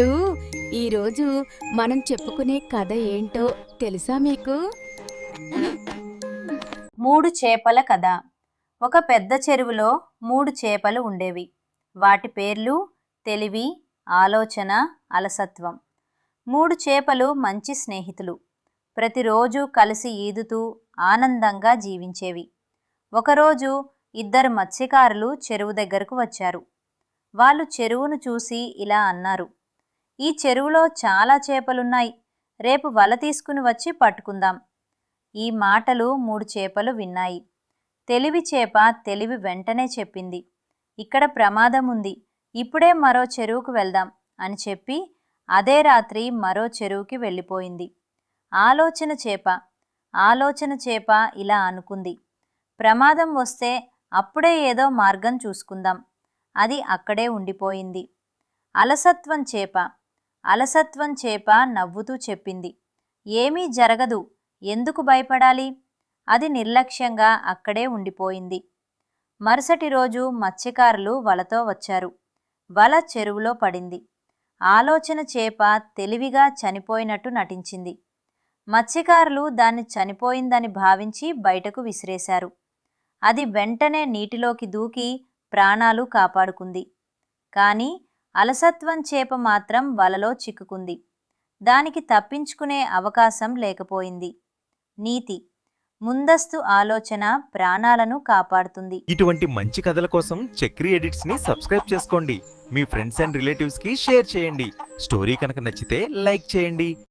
పిల్లలు, ఈరోజు మనం చెప్పుకునే కథ ఏంటో తెలుసా మీకు? మూడు చేపల కథ. ఒక పెద్ద చెరువులో మూడు చేపలు ఉండేవి. వాటి పేర్లు తెలివి, ఆలోచన, అలసత్వం. మూడు చేపలు మంచి స్నేహితులు. ప్రతిరోజు కలిసి ఈదుతూ ఆనందంగా జీవించేవి. ఒకరోజు ఇద్దరు మత్స్యకారులు చెరువు దగ్గరకు వచ్చారు. వాళ్ళు చెరువును చూసి ఇలా అన్నారు, ఈ చెరువులో చాలా చేపలున్నాయి, రేపు వల తీసుకుని వచ్చి పట్టుకుందాం. ఈ మాటలు మూడు చేపలు విన్నాయి. తెలివి చేప తెలివి వెంటనే చెప్పింది, ఇక్కడ ప్రమాదం ఉంది, ఇప్పుడే మరో చెరువుకు వెళ్దాం అని చెప్పి అదే రాత్రి మరో చెరువుకి వెళ్ళిపోయింది. ఆలోచన చేప ఇలా అనుకుంది, ప్రమాదం వస్తే అప్పుడే ఏదో మార్గం చూసుకుందాం. అది అక్కడే ఉండిపోయింది. అలసత్వం చేప నవ్వుతూ చెప్పింది, ఏమీ జరగదు, ఎందుకు భయపడాలి? అది నిర్లక్ష్యంగా అక్కడే ఉండిపోయింది. మరుసటి రోజు మత్స్యకారులు వలతో వచ్చారు. వల చెరువులో పడింది. ఆలోచన చేప తెలివిగా చనిపోయినట్టు నటించింది. మత్స్యకారులు దాన్ని చనిపోయిందని భావించి బయటకు విసిరేశారు. అది వెంటనే నీటిలోకి దూకి ప్రాణాలు కాపాడుకుంది. కానీ అలసత్వం చేప మాత్రం వలలో చిక్కుకుంది. దానికి తప్పించుకునే అవకాశం లేకపోయింది. నీతి: ముందస్తు ఆలోచన ప్రాణాలను కాపాడుతుంది. ఇటువంటి మంచి కథల కోసం చక్రి ఎడిట్స్ ని సబ్స్క్రైబ్ చేసుకోండి. మీ ఫ్రెండ్స్ అండ్ రిలేటివ్స్ కి షేర్ చేయండి. స్టోరీ కనుక నచ్చితే లైక్ చేయండి.